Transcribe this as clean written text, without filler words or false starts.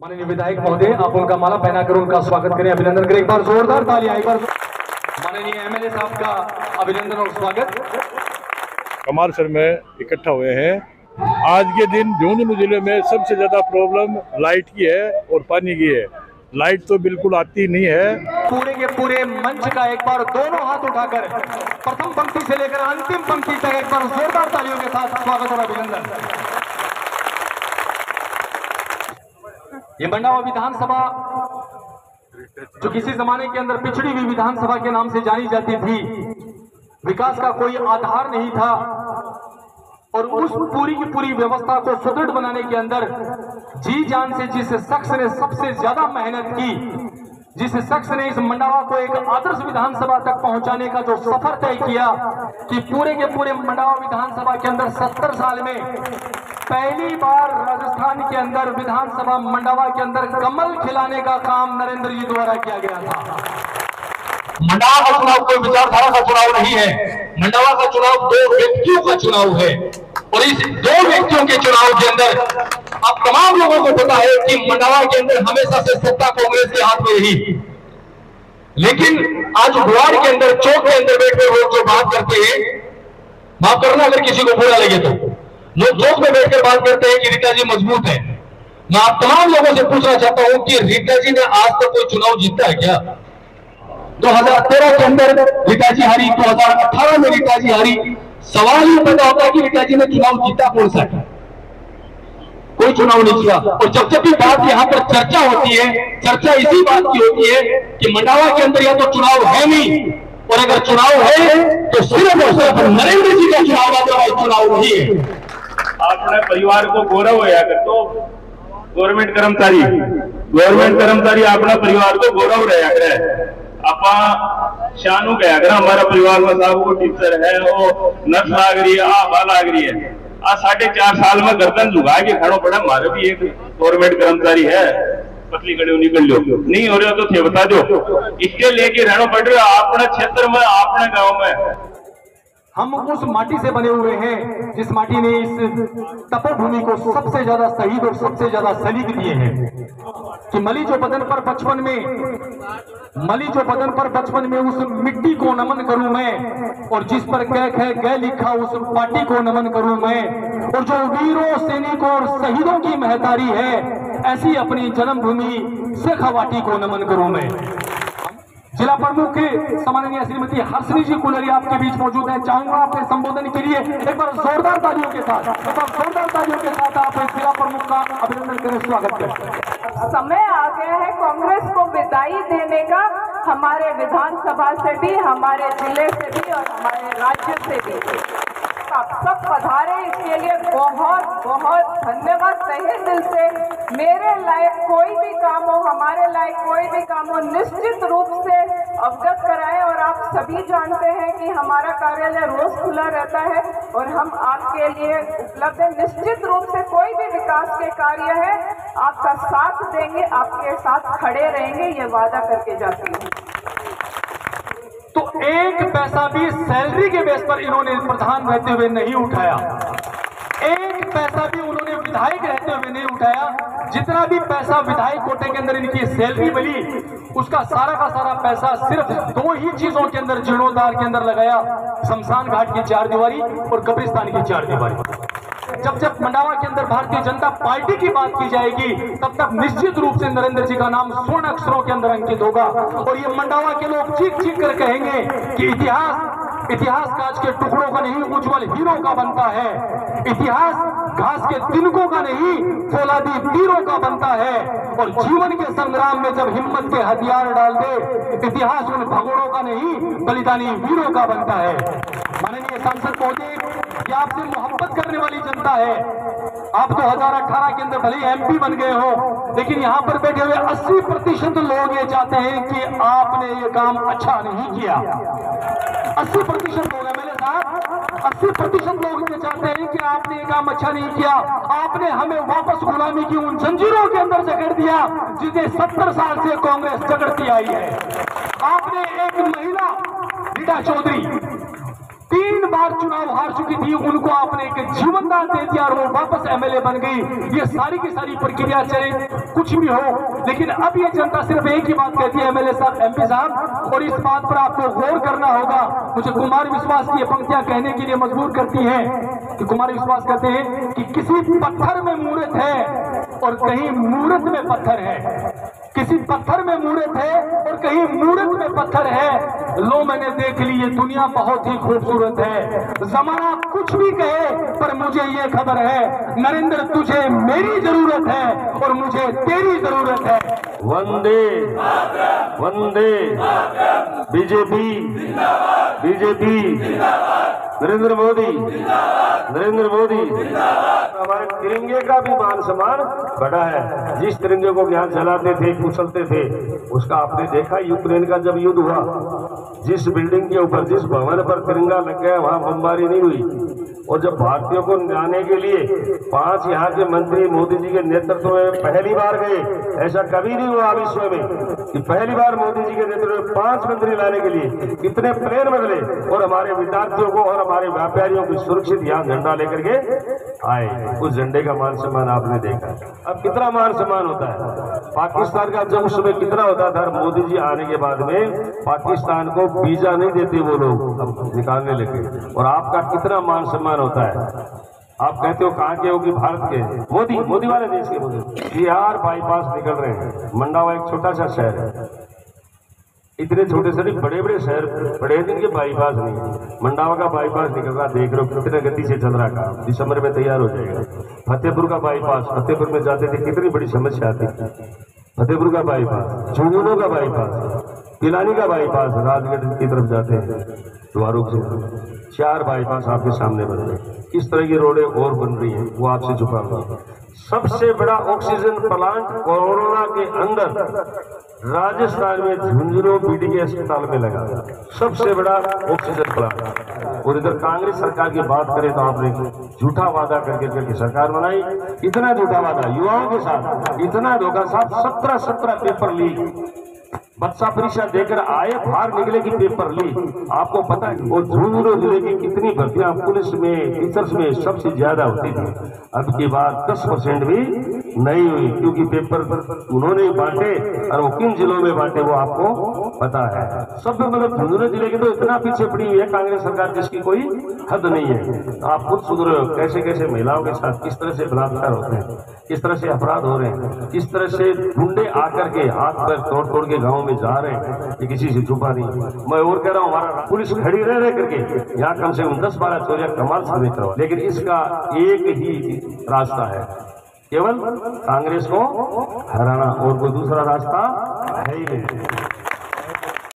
माननीय विधायक महोदय, आप उनका माला पहनाकर उनका स्वागत करें, अभिनंदन करें। एक बार जोरदार तालियां। एक बार माननीय एमएलए साहब का अभिनंदन और स्वागत। कमाल सर में इकट्ठा हुए हैं। आज के दिन झुंझुनू जिले में सबसे ज्यादा प्रॉब्लम लाइट की है और पानी की है। लाइट तो बिल्कुल आती नहीं है। पूरे के पूरे मंच का एक बार दोनों हाथ उठाकर प्रथम पंक्ति से लेकर अंतिम पंक्ति तक एक बार जोरदार तालियों के साथ स्वागत और अभिनंदन। ये मंडावा विधानसभा जो किसी जमाने के अंदर पिछड़ी हुई विधानसभा के नाम से जानी जाती थी, विकास का कोई आधार नहीं था और उस पूरी की पूरी व्यवस्था को सुदृढ़ बनाने के अंदर जी जान से जिस शख्स ने सबसे ज्यादा मेहनत की, जिस शख्स ने इस मंडावा को एक आदर्श विधानसभा तक पहुंचाने का जो सफर तय किया कि पूरे के पूरे मंडावा विधानसभा के अंदर 70 साल में पहली बार राजस्थान के अंदर विधानसभा मंडावा के अंदर कमल खिलाने का काम नरेंद्र जी द्वारा किया गया था। मंडावा का चुनाव कोई विचारधारा का चुनाव नहीं है। मंडावा का चुनाव दो व्यक्तियों का चुनाव है और इस दो व्यक्तियों के चुनाव के अंदर अब तमाम लोगों को पता है कि मंडावा के अंदर हमेशा से सत्ता कांग्रेस के हाथ में रही, लेकिन आज बुआड़ के अंदर चौक के अंदर बैठे लोग जो बात करते हैं, माफ करना अगर किसी को बुरा लगे, तो लोग चौक में बैठकर बात करते हैं कि रीता जी मजबूत है। मैं आप तमाम लोगों से पूछना चाहता हूं कि रीता जी ने आज तक कोई चुनाव जीता है क्या? 2013 के अंदर रीता जी हारी, 2018 में रीता जी हारी। सवाल ये पैदा होता है कि रीता जी ने चुनाव जीता कौन सा? कोई चुनाव नहीं किया। और जब जब भी बात यहाँ पर चर्चा होती है, चर्चा इसी बात की होती है कि मंडावा के अंदर या तो चुनाव है नहीं, और अगर चुनाव है तो सिर्फ और सिर्फ नरेंद्र जी का चुनाव, अदरवाइज चुनाव नहीं है। अपने परिवार को गौरव है अगर तो गवर्नमेंट कर्मचारी अपना परिवार को गौरव रहा करे। आपा शानू कहा कर हमारा परिवार में साहब वो टीचर है, वो नर्स लाग रही है, आ लाग रही है। आज 4.5 साल में गर्दन झुका के खड़ो पड़ा। हमारे भी एक गवर्नमेंट कर्मचारी है, पतली कड़ी निकल लो, नहीं हो रहा तो थे बता दो। इसके लेके रहना पड़ रहा है अपने क्षेत्र में, अपने गांव में। हम उस माटी से बने हुए हैं जिस माटी ने इस तपोभूमि को सबसे ज्यादा शहीद और सबसे ज्यादा सलीब दिए हैं कि मली जो बदन पर बचपन में उस मिट्टी को नमन करूं मैं, और जिस पर कैक है गै लिखा उस पार्टी को नमन करूं मैं, और जो वीरों सैनिकों और शहीदों की महतारी है, ऐसी अपनी जन्मभूमि शेखावाटी को नमन करूं मैं। जिला प्रमुख सम्माननीय श्रीमती हर्षनी जी कुलरी आपके बीच मौजूद हैं। चाहूंगा अपने संबोधन के लिए एक बार जोरदार तालियों के साथ आप जिला प्रमुख का अभिनंदन करें, स्वागत करें। समय आ गया है कांग्रेस को विदाई देने का, हमारे विधानसभा से भी, हमारे जिले से भी और हमारे राज्य से भी। आप सब पधारे, इसके लिए बहुत बहुत धन्यवाद तहे दिल से। मेरे लायक कोई भी काम हो, हमारे लायक कोई भी काम हो, निश्चित रूप से अवगत कराएं। और आप सभी जानते हैं कि हमारा कार्यालय रोज खुला रहता है और हम आपके लिए उपलब्ध है। निश्चित रूप से कोई भी विकास के कार्य है, आपका साथ देंगे, आपके साथ खड़े रहेंगे, ये वादा करके जाती हूँ। तो एक पैसा भी सैलरी के बेस पर इन्होंने प्रधान रहते हुए नहीं उठाया, एक पैसा भी उन्होंने विधायक रहते हुए नहीं उठाया। जितना भी पैसा विधायक कोटे के अंदर इनकी सैलरी मिली, उसका सारा का सारा पैसा सिर्फ 2 ही चीजों के अंदर, जीर्णोद्धार के अंदर लगाया, शमशान घाट की 4 दीवारी और कब्रिस्तान की 4 दीवारी। जब मंडावा के अंदर भारतीय जनता पार्टी की बात की जाएगी, तब तक निश्चित रूप से नरेंद्र जी का नाम स्वर्ण अक्षरों के अंदर अंकित होगा। और ये मंडावा के लोग चीख चीख कर कहेंगे कि इतिहास कांच के टुकड़ों का नहीं, उज्जवल हीरो का बनता है। इतिहास घास के तिनकों का नहीं, फौलादी तीरों का बनता है। और जीवन के संग्राम में जब हिम्मत के हथियार डाल दे, इतिहास उन भगोड़ों का नहीं, बलिदानी वीरों का बनता है। माननीय सांसद महोदय, ये आपसे मोहब्बत करने वाली जनता है। आप 2018 के अंदर भले एमपी बन गए हो, लेकिन यहाँ पर बैठे हुए 80% लोग ये चाहते हैं कि आपने ये काम अच्छा नहीं किया। 80% लोग हैं मेरे साथ, 80% लोग ये चाहते हैं कि आपने ये काम अच्छा नहीं किया। आपने हमें वापस गुलामी की उन जंजीरों के अंदर जकड़ दिया जिसे 70 साल से कांग्रेस जकड़ती आई है। आपने एक महिला रीटा चौधरी 3 बार चुनाव हार चुकी थी, उनको आपने एक जीवन दान दे दिया और वो वापस एमएलए बन गई। ये सारी की सारी प्रक्रिया चले कुछ भी हो, लेकिन अब ये जनता सिर्फ एक ही बात कहती है एमएलए साहब, एमपी साहब, और इस बात पर आपको गौर करना होगा। मुझे कुमार विश्वास की ये पंक्तियां कहने के लिए मजबूर करती हैं कि कुमार विश्वास कहते हैं कि किसी पत्थर में मूर्त है और कहीं मूर्त में पत्थर है, किसी पत्थर में मूर्त है और कहीं मूर्त में पत्थर है। लो मैंने देख ली ये दुनिया बहुत ही खूबसूरत है, जमाना कुछ भी कहे पर मुझे ये खबर है नरेंद्र तुझे मेरी जरूरत है और मुझे तेरी जरूरत है। वंदे वंदे बीजेपी बीजेपी नरेंद्र मोदी नरेंद्र मोदी। हमारे तिरंगे का भी मान सम्मान बढ़ा है। जिस तिरंगे को यहाँ जलाते थे कुचलते थे उसका आपने देखा यूक्रेन का जब युद्ध हुआ, जिस बिल्डिंग के ऊपर जिस भवन पर तिरंगा लग गया वहां बमबारी नहीं हुई। और जब भारतीयों को लाने के लिए 5 यहाँ के मंत्री मोदी जी के नेतृत्व में पहली बार गए, ऐसा कभी नहीं हुआ विश्व में कि पहली बार मोदी जी के नेतृत्व में 5 मंत्री लाने के लिए कितने प्लेन बदले और हमारे विद्यार्थियों को और हमारे व्यापारियों को सुरक्षित यहाँ झंडा लेकर के आए। उस झंडे का मान सम्मान आपने देखा। अब कितना मान सम्मान होता है पाकिस्तान का, जब उस समय कितना होता था। मोदी जी आने के बाद में पाकिस्तान को वीजा नहीं देते वो लोग, अब निकालने लगे। और आपका कितना मान सम्मान होता है। आप कहते हो कहाँ के हो कि भारत के, मोदी वाले देश के। मोदी बिहार बाईपास निकल रहे हैं। मंडावा एक छोटा सा शहर है, इतने छोटे से नहीं, बड़े बड़े शहर बड़े दिन के बाईपास नहीं। मंडावा का बाईपास निकल रहा, देख रहे हो कितने गति से चल रहा काम, दिसंबर में तैयार हो जाएगा। फतेहपुर का बाईपास, फतेहपुर में जाते थे कितनी बड़ी समस्या आती थी। फतेहपुर का बाईपास, झुंझुनू का बाईपास, पिलानी का बाईपास, राजगढ़ की तरफ जाते हैं द्वारों से। 4 बाईपास आपके सामने बन रहे। किस तरह की रोडें और बन रही हैं वो आपसे छुपाऊंगा। सबसे बड़ा ऑक्सीजन प्लांट कोरोना के अंदर राजस्थान में झुंझुनू बीडीके अस्पताल में लगा, सबसे बड़ा ऑक्सीजन प्लांट। और इधर कांग्रेस सरकार की बात करें तो आपने झूठा वादा करके सरकार बनाई। इतना झूठा वादा युवाओं के साथ, इतना धोखा साहब। 17 पेपर लीक, बच्चा परीक्षा देकर आए, बाहर निकले की पेपर लीक, आपको पता है। और झुंझुनू जिले की कितनी भर्तियां पुलिस में टीचर्स में सबसे ज्यादा होती थी, अब की बात 10% भी नहीं हुई, क्योंकि पेपर उन्होंने बांटे और वो किन जिलों में बांटे वो आपको पता है। सब मतलब झुंझुनू जिले की तो इतना पीछे पड़ी हुई है कांग्रेस सरकार जिसकी कोई हद नहीं है। आप खुद सुन रहे हो कैसे कैसे महिलाओं के साथ किस तरह से बलात्कार होते हैं, किस तरह से अपराध हो रहे हैं, किस तरह से गुंडे आकर के हाथ पैर तोड़ के गाँव में जा रहे हैं, ये किसी से छुपा नहीं। मैं और कह रहा हूँ हमारा पुलिस खड़ी रह करके यहाँ कम से कम 10-12 चोरियां कमाल से देख रहा हूँ। लेकिन इसका एक ही रास्ता है, केवल कांग्रेस को हराना, और कोई दूसरा रास्ता है ही नहीं।